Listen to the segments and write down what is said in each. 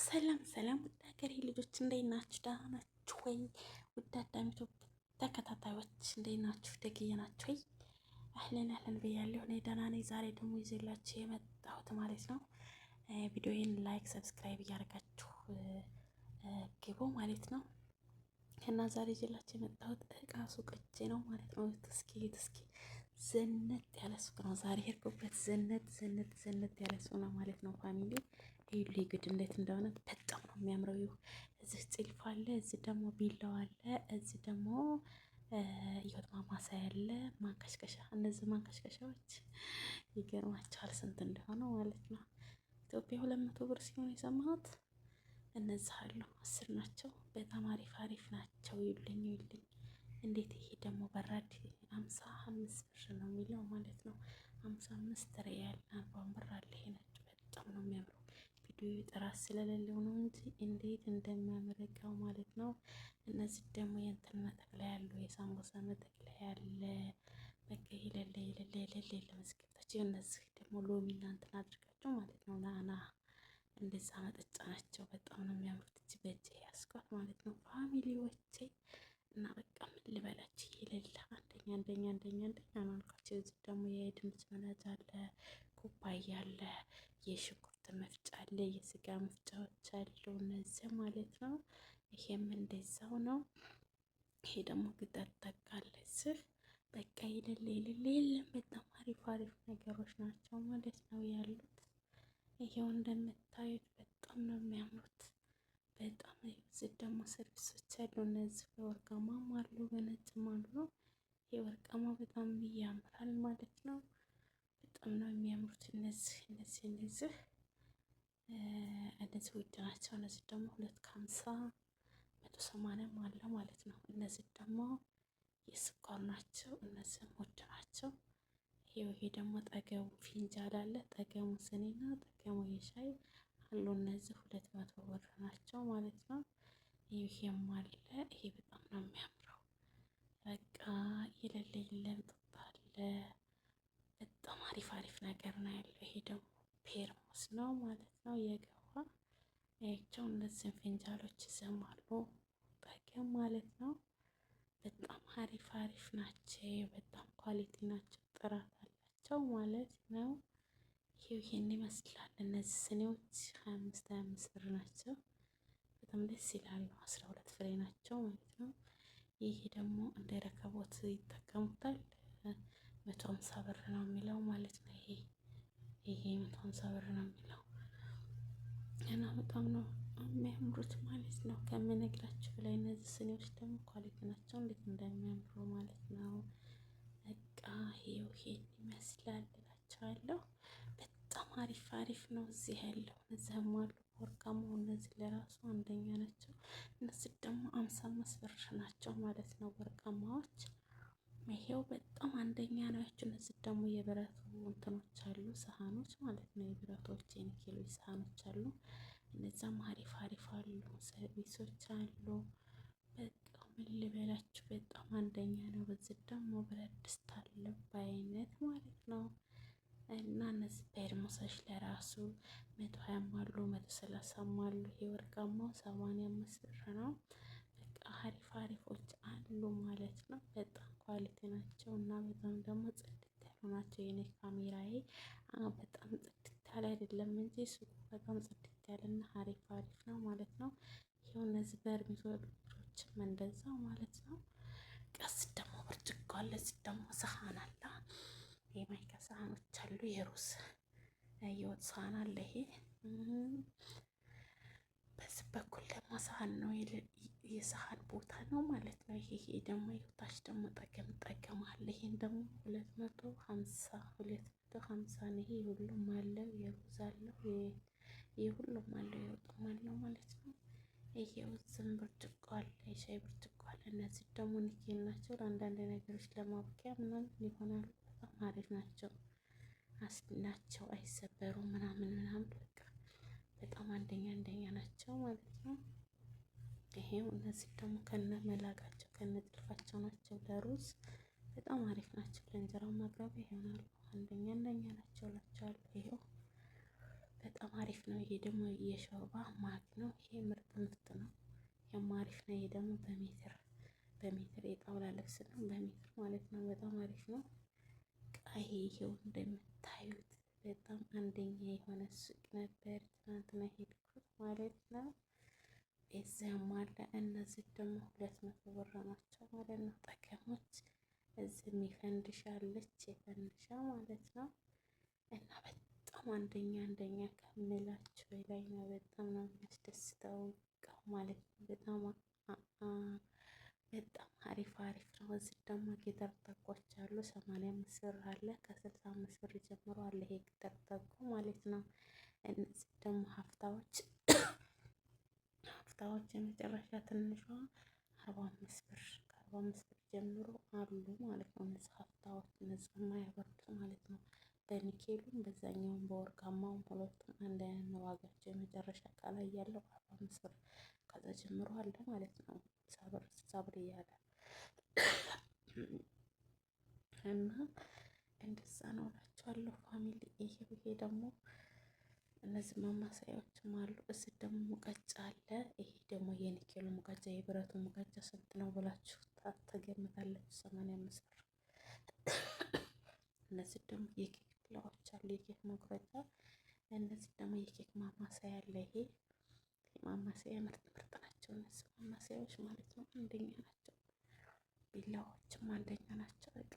ሰላም ሰላም ውድ ሀገሬ ልጆች እንዴት ናችሁ? ደህና ናችሁ ወይ? ውድ አዳሚቶ ተከታታዮች እንዴት ናችሁ? ደግዬ ናችሁ ወይ? አህለን አህለን ብያለሁ። እኔ ደህና ነኝ። ዛሬ ደግሞ ይዤላችሁ የመጣሁት ማለት ነው ቪዲዮዬን ላይክ፣ ሰብስክራይብ እያደረጋችሁ ግቡ ማለት ነው። እና ዛሬ ይዤላችሁ የመጣሁት እቃ ሱቅ ሂጄ ነው ማለት ነው። እስኪ ዘነት ያለ ሱቅ ነው ዛሬ ሄድኩበት። ዘነት ያለ ሱቅ ነው ማለት ነው ፋሚሊ ይሄ ግድ እንዴት እንደሆነ በጣም ነው የሚያምረው። እዚህ ጽልፍ አለ፣ እዚህ ደግሞ ቢላዋ አለ፣ እዚህ ደግሞ ህይወት ማማሰያ አለ፣ ማንከሽከሻ። እነዚህ ማንከሽከሻዎች ይገርማቸዋል ስንት እንደሆነ ማለት ነው። ኢትዮጵያ 200 ብር ሲሆን የሰማሁት እነዚህ አሉ 10 ናቸው። በጣም አሪፍ ናቸው። ይልኝ እንዴት! ይሄ ደግሞ በራድ 55 ብር ነው የሚለው ማለት ነው። 55 ሪያል 40 ብር አለ። ይሄ ነጭ በጣም ነው የሚያምረው። ቪዲዮ ጥራት ስለሌለው ነው እንጂ እንዴት እንደሚያምር እቃው ማለት ነው። እነዚህ ደግሞ የእንትን መጠቅለያ ያለው የሳምቡሳ መጠቅለያ ያለ በቃ የሌለ ለመስገብታቸው። እነዚህ ደግሞ ሎሚ እና እንትን አድርጋቸው ማለት ነው። ናና እንደዛ መጠጫ ናቸው። በጣም ነው የሚያምሩት። እጅ በእጅ ያስኳት ማለት ነው ፋሚሊዎቼ። እና በቃ ምን ልበላችሁ የሌለ አንደኛ ነው አልኳቸው። እዚህ ደግሞ የድምፅ መረጃ አለ፣ ኩባያ አለ፣ የሽንኩርት መፍጫ አለ፣ የስጋ መፍጫዎች አሉ እነዚህ ማለት ነው። ይሄም እንደዛው ነው። ይሄ ደግሞ ግጠት ጠቃለስህ በቃ የለም። በጣም አሪፍ ነገሮች ናቸው ማለት ነው ያሉት። ይሄው እንደምታዩት በጣም ነው የሚያምሩት። በጣም እዚህ ደግሞ ሰርቪሶች አሉ። እነዚህ በወርቃማም አሉ በነጭም አሉ። የወርቃማ በጣም ያምራል ማለት ነው። በጣም ነው የሚያምሩት። እነዚህ ውድ ናቸው። እነዚህ ደግሞ 250 180 አለ ማለት ነው። እነዚህ ደግሞ የስኳር ናቸው። እነዚህም ውድ ናቸው። ይሄ ደግሞ ጠገሙ ፊንጃል አለ፣ ጠገሙ ስኒና ጠገሙ የሻይ አሉ። እነዚህ 200 ብር ናቸው ማለት ነው። ይሄም አለ። ይሄ በጣም ነው የሚያምረው። በቃ የለም ጥጥ አለ። በጣም አሪፍ ነገር ነው ያለው። ይሄ ደግሞ ፔርሙስ ነው ማለት ነው የገባ ያቸው። እነዚህን ፊንጃሎች ይዘማሉ ጠገም ማለት ነው። በጣም አሪፍ ናቸው። በጣም ኳሊቲ ናቸው። ጥራት አላቸው ማለት ነው። ይሄን ይመስላል። እነዚህ ስኒዎች 25 ብር ናቸው። በጣም ደስ ይላሉ። 12 ፍሬ ናቸው ማለት ነው። ይሄ ደግሞ እንደ ረከቦት ይጠቀሙታል። 150 ብር ነው የሚለው ማለት ነው። ይሄ 150 ብር ነው የሚለው እና በጣም ነው የሚያምሩት ማለት ነው ከምነግራችሁ በላይ። እነዚህ ስኒዎች ደግሞ ኳሊቲ ናቸው። እንዴት እንደሚያምሩ ማለት ነው። በቃ ይሄን ይመስላል እላቸዋለሁ። በጣም አሪፍ ነው እዚህ ያለው። እዚህም አሉ ወርቃማው። እነዚህ ለራሱ አንደኛ ናቸው። እነዚህ ደግሞ 55 ብር ናቸው ማለት ነው ወርቃማዎች። ይሄው በጣም አንደኛ ናቸው። እነዚህ ደግሞ የብረቱ እንትኖች አሉ ሰሃኖች ማለት ነው። የብረቶች የኒኬሎች ሰሃኖች አሉ። እነዛም አሪፍ አሉ። ሰርቪሶች አሉ። በቃ ምን ልበላችሁ በጣም አንደኛ ነው። በዚህ ደግሞ ብረት ድስት አለ በአይነት ማለት ነው። እና እነዚህ ፔርሙሶች ለራሱ 120 አሉ፣ 130 አሉ። ይሄ ወርቃማው 85 ብር ነው። በቃ አሪፎች አሉ ማለት ነው። በጣም ኳሊቲ ናቸው እና በጣም ደግሞ ጽድት ያሉ ናቸው። የኔ ካሜራዬ በጣም ጽድት ያለ አይደለም እንጂ ሱቁ በጣም ጽድት ያለና አሪፍ ነው ማለት ነው። ይሄው እነዚህ በርሚሎችም እንደዛው ማለት ነው። ቀስ ደግሞ ብርጭቆ አለ። እዚህ ደግሞ ሰሃን አለ። የማይካ ሰሃኖች አሉ። የሩዝ የወጥ ሰሃን አለ። ይሄ በዚህ በኩል ደግሞ ሰሃን ነው፣ የሰሃን ቦታ ነው ማለት ነው። ይሄ ደግሞ የታች ደግሞ ጠገም አለ። ይሄን ደግሞ 250 ነው። ይሄ ሁሉም አለው። የሩዝ አለው፣ የሁሉም አለው፣ የወጡም አለው ማለት ነው። ይሄው ዝም ብርጭቆ አለ፣ የሻይ ብርጭቆ አለ። እነዚህ ደግሞ ኒኬል ናቸው። ለአንዳንድ ነገሮች ለማብቂያ ምናምን ይሆናሉ። በጣም አሪፍ ናቸው። አይሰበሩም ምናምን በቃ በጣም አንደኛ ናቸው ማለት ነው። ይሄው እነዚህ ደግሞ ከነ መላጋቸው ከነ ጥልፋቸው ናቸው። ለሩዝ በጣም አሪፍ ናቸው። ለእንጀራ ማቅረቢያ ይሆናሉ። አንደኛ ናቸው እላቸዋለሁ። ይሄው በጣም አሪፍ አሪፍ ነው። ይሄ ደግሞ የሾርባ ማግ ነው። ይሄ ምርጥ ምርጥ ነው። ያም አሪፍ ነው። ይሄ ደግሞ በሜትር የጣውላ ልብስ ነው። በሜትር ማለት ነው። በጣም አሪፍ ነው። ቀይ ይሄው እንደምታዩት በጣም አንደኛ የሆነ ሱቅ ነበር ትናንትና ሄድኩት ማለት ነው። እዚያም አለ። እነዚህ ደግሞ 200 ብር ናቸው ማለት ነው። ጠቀሞች እዚህ የሚፈንድሻ አለች የፈንድሻ ማለት ነው። እና በጣም አንደኛ ከምላችሁ ላይ ነው። በጣም ነው የሚያስደስተው ማለት ነው። በጣም አሪፍ ነው። እዚህ ደግሞ ጌጠር ጠቆች አሉ። 85 ብር አለ። ከ65 ብር ጀምሮ አለ ይሄ ጌጠር ጠቆ ማለት ነው። እነዚህ ደግሞ ሀፍታዎች የመጨረሻ ትንሿ 45 ብር ከ45 ብር ጀምሮ አሉ ማለት ነው። እነዚህ ሀፍታዎች እነዚህ የማያበርዱ ማለት ነው። በኒኬሉም በዛኛውም በወርቃማውም ሁለቱም አንድ አይነት ነው ዋጋቸው። የመጨረሻ ከላይ ያለው 45 ብር ከዛ ጀምሮ አለ ማለት ነው። ሳብር እያለ እና እንደዛ ነው እላችኋለሁ ፋሚሊ። ይሄ ደግሞ እነዚህ ማማሰያዎችም አሉ። እዚህ ደግሞ ሙቀጫ አለ። ይሄ ደግሞ የኒኬሉ ሙቀጫ የብረቱ ሙቀጫ ስንት ነው ብላችሁ ተገምታላችሁ? 85 ብር። እነዚህ ደግሞ የኬክ ፕላዎች አሉ፣ የኬክ መቁረጫ። እነዚህ ደግሞ የኬክ ማማሰያ አለ። ይሄ ማማሰያ ምርጥ ናቸው። እነዚህ ማማሰያዎች ማለት ነው አንደኛ ናቸው። ቢላዎችም አንደኛ ናቸው። በቃ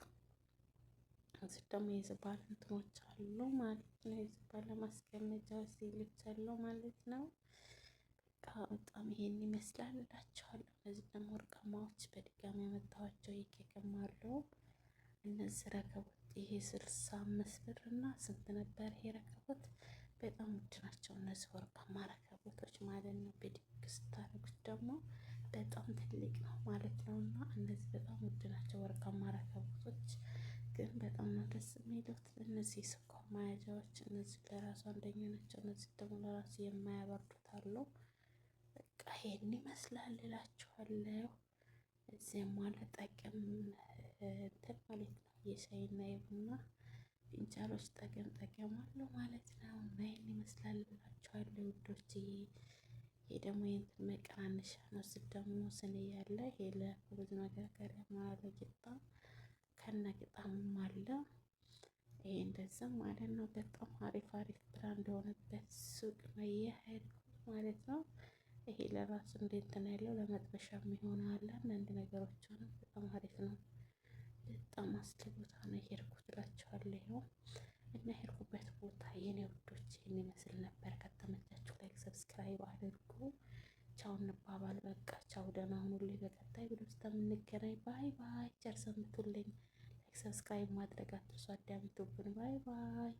እዚህ ደግሞ የዝባል እንትኖች አሉ ማለት ነው። የዝባል ለማስቀመጫ ሲልች አለው ማለት ነው። በቃ በጣም ይሄን ይመስላል እላችኋለሁ። እነዚህ ደግሞ ወርቃማዎች በድጋሚ ያመጣኋቸው የኬክም አሉ። እነዚህ ረከቦት ይሄ 65 ብር እና ስንት ነበር ይሄ ረከቦት? በጣም ውድ ናቸው እነዚህ ወርቃማ ረከቦቶች ማለት ነው። በድግስ ስታደርጉት ደግሞ በጣም ትልቅ ነው ማለት ነው። እና እነዚህ በጣም ውድ ናቸው ወርቃማ ረከቦቶች፣ ግን በጣም ነው ደስ የሚሉት። እነዚህ ስኳር መያዣዎች እነዚህ ለራሱ አንደኛ ናቸው። እነዚህ ደግሞ ለራሱ የማያበርዱት አሉ። በቃ ይሄን ይመስላል እላችኋለሁ። እዚህም አለ ጠቅም እንትን ማለት ነው። የሻይና የቡና ፊንጃሎች ጠቀም አለው ማለት ነው። እና ይሄን ይመስላል እላችኋለሁ ውዶችዬ። ይሄ ደግሞ የእንትን መቀናነሻ ነው። እዚህ ደግሞ ስኒ ያለ ይሄ ለሩዝ መጋገሪያ ማለት ቂጣ ከነ ቂጣም አለ። ይሄ እንደዚህም ማለት ነው። በጣም አሪፍ ብራንድ የሆነበት ሱቅ ነው የሄድኩት ማለት ነው። ይሄ ለራሱ እንዴት ነው ያለው ለመጥበሻ የሚሆን አለ። አንዳንድ ነገሮች ሆነ በጣም አሪፍ ነው። በጣም አስሊ ቦታ ነው የሄድኩት እላችኋለሁ። እና የሄድኩበት ቦታ የኔ ውዶች ይህን ይመስል ነበር። ከተመቻችሁ ላይክ ሰብስክራይብ አድርጉ። ቻው እንባባል። በቃ ቻው፣ ደህና ሁኑልኝ። በቀጣይ ቪዲዮ እስከምንገናኝ ባይ ባይ። ቸር ሰንብቱልኝ። ላይክ ሰብስክራይብ ማድረግ አትርሱ። አዳምጡብን። ባይ ባይ።